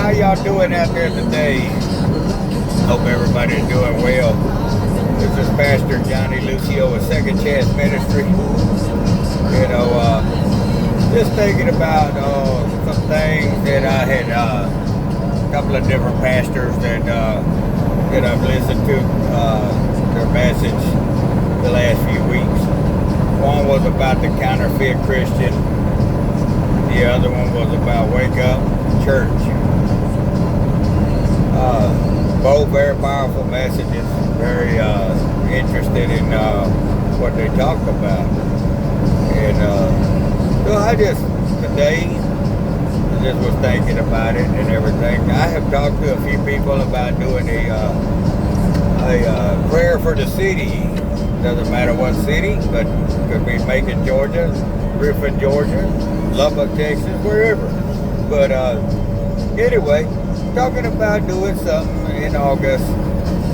how y'all doing out there today? Hope everybody's doing well. This is Pastor Johnny Lucio with Second Chance Ministry. You know, just thinking about some things that I had, a couple of different pastors that I've listened to their message the last few weeks. One was about the counterfeit Christian. The other one was about Wake Up Church. Both very powerful messages. Very interested in what they talked about. And so I just was thinking about it and everything. I have talked to a few people about doing a prayer for the city. Doesn't matter what city, but could be Macon, Georgia, Griffin, Georgia, Lubbock, Texas, wherever. But anyway, talking about doing something in August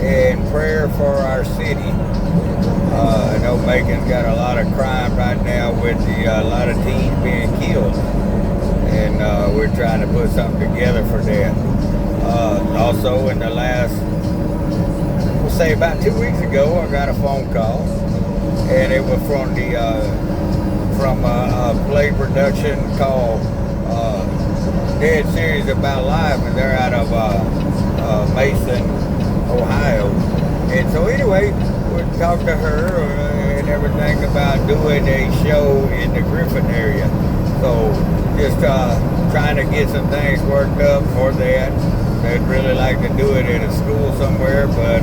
in prayer for our city. I know Macon's got a lot of crime right now with a lot of teens being killed. And we're trying to put something together for that. Also, in the last, we'll say about 2 weeks ago, I got a phone call, and it was from a play production called Dead Series About Life, and they're out of Mason, Ohio. And so anyway, we talked to her and everything about doing a show in the Griffin area. So just trying to get some things worked up for that. They'd really like to do it at a school somewhere, but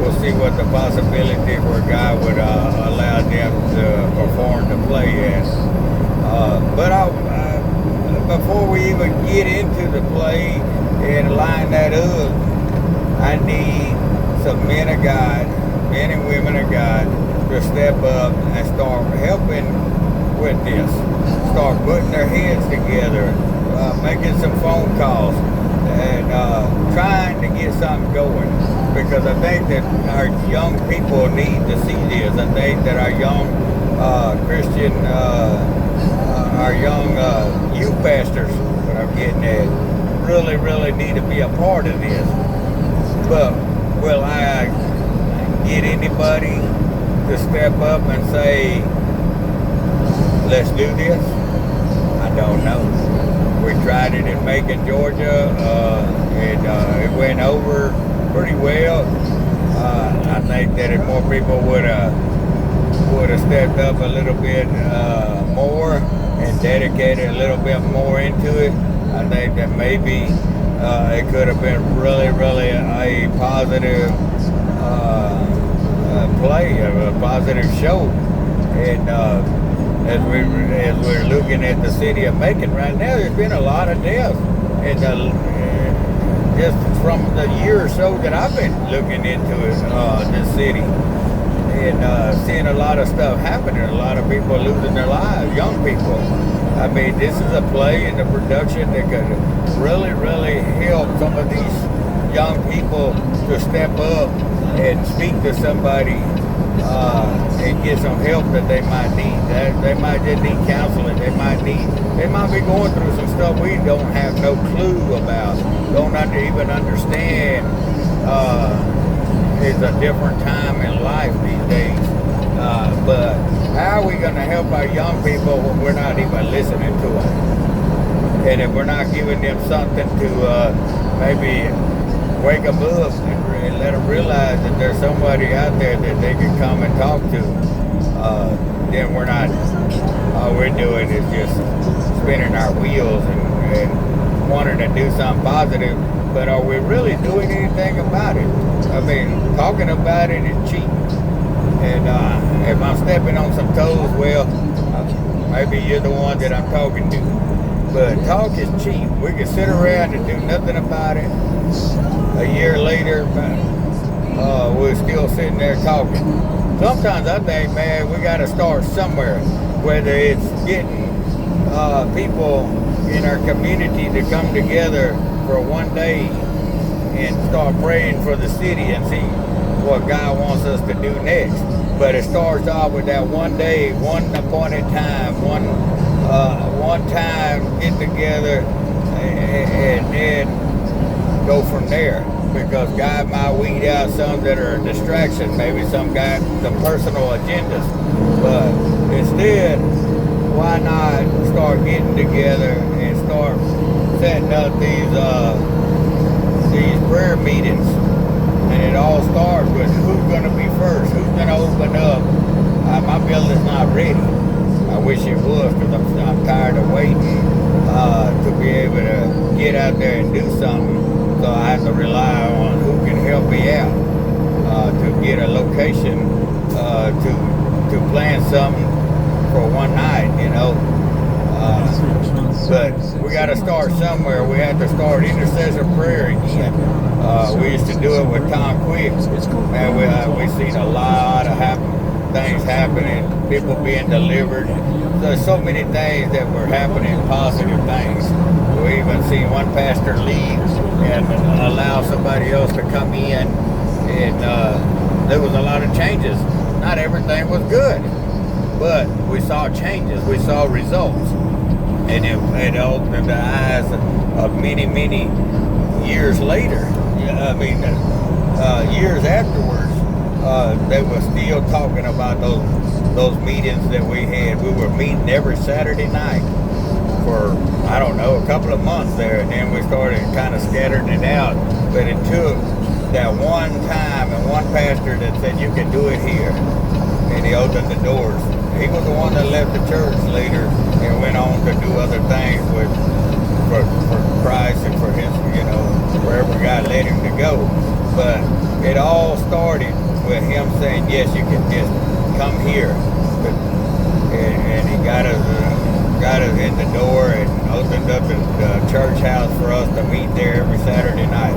we'll see what the possibility where God would allow them to perform the play at. But before we even get into the play and line that up, I need some men of God, men and women of God, to step up and start helping with this. Start putting their heads together, making some phone calls, and trying to get something going. Because I think that our young people need to see this. I think that our young Christian, our young youth pastors, what I'm getting at, really, really need to be a part of this. But will I get anybody to step up and say, let's do this? I don't know. We tried it in Macon, Georgia, and it went over pretty well. I think that if more people would have stepped up a little bit more and dedicated a little bit more into it, I think that maybe it could have been really, really a positive play, a positive show. And as we're looking at the city of Macon right now, there's been a lot of deaths. And just from the year or so that I've been looking into this city, and seeing a lot of stuff happening, a lot of people losing their lives, young people. I mean, this is a play in the production that could really, really help some of these young people to step up and speak to somebody and get some help that they might need. They might just need counseling. They might be going through some stuff we don't have no clue about, don't even understand. It's a different time in life these days. But how are we going to help our young people when we're not even listening to them? And if we're not giving them something to maybe wake them up and let them realize that there's somebody out there that they can come and talk to, then we're not, all we're doing is just spinning our wheels and wanting to do something positive, but are we really doing anything about it? I mean, talking about it is cheap. And if I'm stepping on some toes, well, maybe you're the one that I'm talking to. But talk is cheap. We can sit around and do nothing about it. A year later, we're still sitting there talking. Sometimes I think, man, we got to start somewhere, whether it's getting people in our community to come together for one day and start praying for the city and see what God wants us to do next. But it starts off with that one day, one appointed time, one time get together and then go from there. Because God might weed out some that are a distraction. Maybe some got some personal agendas. But instead, why not start getting together and start setting up these prayer meetings? And it all starts with who's going to be first, who's going to open up. My building's not ready. I wish it was, because I'm tired of waiting to be able to get out there and do something. So I have to rely on who can help me out to get a location to plan something for one night, you know. But we got to start somewhere. We have to start intercessor prayer again. We used to do it with Tom Quick, and we seen a lot of things happening, people being delivered. There's so many things that were happening, positive things. We even seen one pastor leave and allow somebody else to come in, and there was a lot of changes. Not everything was good, but we saw changes, we saw results, and it opened the eyes of many, many years later. I mean, years afterwards, they were still talking about those meetings that we had. We were meeting every Saturday night for, I don't know, a couple of months there, and then we started kind of scattering it out. But it took that one time and one pastor that said you can do it here, and he opened the doors. He was the one that left the church later and went on to do other things for Christ and for his, you know, wherever God led him to go. But it all started with him saying, yes, you can just come here. And he got us in the door and opened up the church house for us to meet there every Saturday night.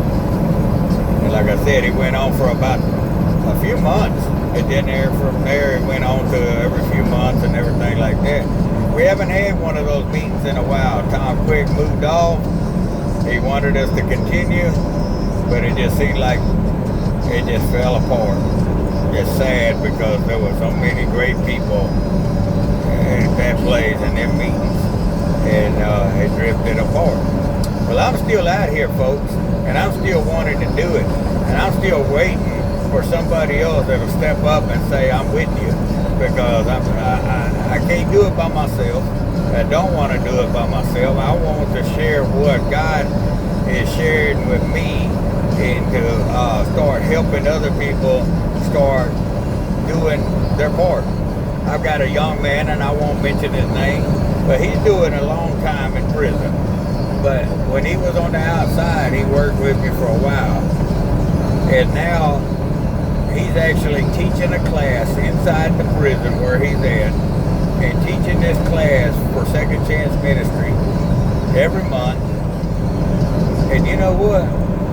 And like I said, he went on for about a few months. And then from there, it went on to every few months and everything like that. We haven't had one of those meetings in a while. Tom Quick moved off. He wanted us to continue, but it just seemed like it just fell apart. Just sad, because there were so many great people at that place and their meetings, and it drifted apart. Well, I'm still out here, folks, and I'm still wanting to do it, and I'm still waiting for somebody else that'll step up and say, I'm with you, because I can't do it by myself. I don't want to do it by myself. I want to share what God is sharing with me, and to start helping other people start doing their part. I've got a young man, and I won't mention his name, but he's doing a long time in prison. But when he was on the outside, he worked with me for a while. And now he's actually teaching a class inside the prison where he's at, and teaching this class for Second Chance Ministry every month. And you know what?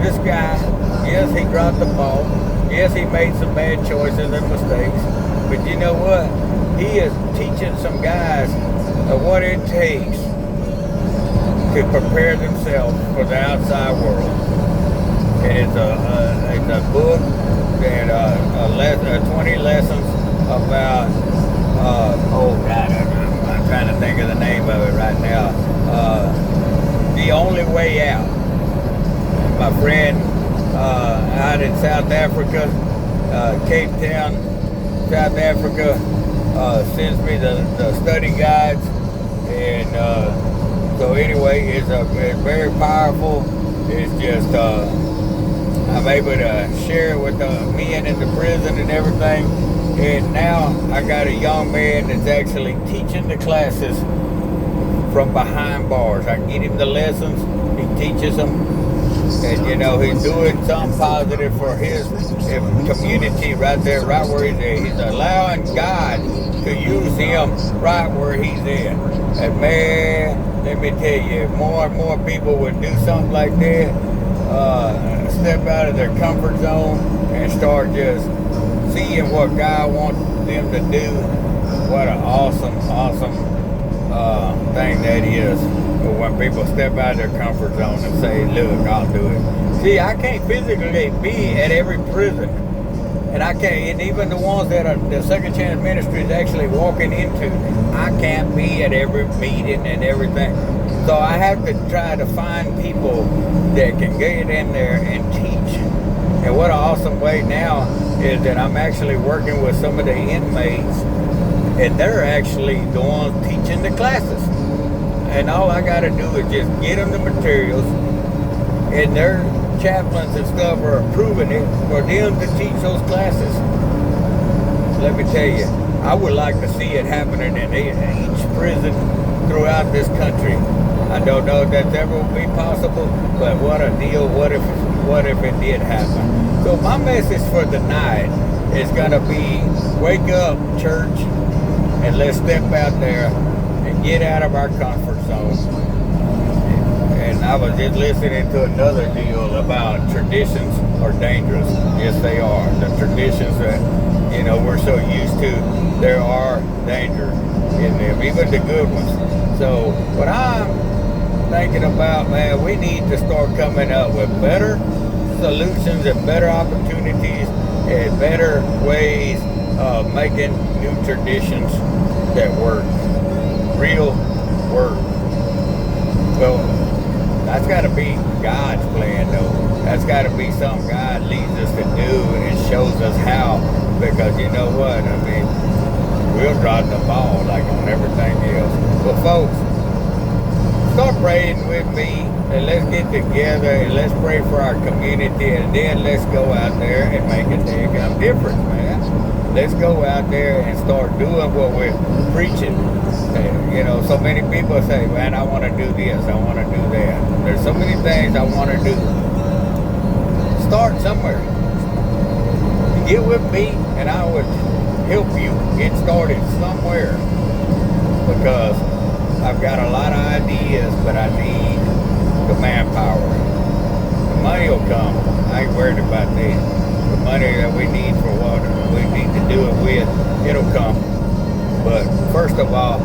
This guy, yes, he dropped the ball. Yes, he made some bad choices and mistakes. But you know what? He is teaching some guys what it takes to prepare themselves for the outside world. And it's a book that 20 lessons about oh God, I'm trying to think of the name of it right now. The Only Way Out. My friend out in South Africa, Cape Town, South Africa, sends me the study guides, and so anyway, it's very powerful. It's just I'm able to share it with the men in the prison and everything. And now I got a young man that's actually teaching the classes from behind bars. I get him the lessons, he teaches them, and you know, he's doing something positive for his community right there, right where he's at. He's allowing God to use him right where he's at. And man, let me tell you, if more and more people would do something like that, step out of their comfort zone and start just seeing what God wants them to do, what an awesome thing that is. But when people step out of their comfort zone and say, look, I'll do it. See, I can't physically be at every prison. And I can't, and even the ones that are the Second Chance Ministry is actually walking into, I can't be at every meeting and everything. So I have to try to find people that can get in there and teach. And what an awesome way now is that I'm actually working with some of the inmates, and they're actually the ones teaching the classes. And all I got to do is just get them the materials, and their chaplains and stuff are approving it for them to teach those classes. Let me tell you, I would like to see it happening in each prison throughout this country. I don't know if that's ever will be possible, but what a deal, what if it did happen? So my message for the night is gonna be, wake up, church, and let's step out there and get out of our comfort zone. And I was just listening to another deal about traditions are dangerous. Yes, they are. The traditions that, we're so used to, there are danger in them, even the good ones. So what I'm thinking about, man, we need to start coming up with better solutions and better opportunities and better ways of making new traditions that work. Real work. Well, that's got to be God's plan, though. That's got to be something God leads us to do and shows us how. Because you know what? I mean, we'll drop the ball like on everything else. But folks, start praying with me, and let's get together and let's pray for our community, and then let's go out there and make a damn difference, man. Let's go out there and start doing what we're preaching. So many people say, man, I want to do this, I want to do that. There's so many things I want to do. Start somewhere. Get with me, and I would help you get started somewhere, because I've got a lot of ideas, but I need the manpower. The money will come. I ain't worried about that. The money that we need for what we need to do it with, it'll come. But first of all,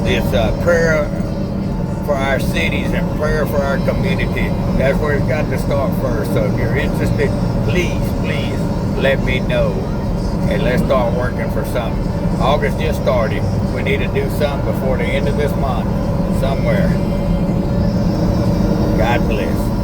this prayer for our cities and prayer for our community, that's where it's got to start first. So if you're interested, please let me know, and let's start working for something. August just started. We need to do something before the end of this month, somewhere. God bless.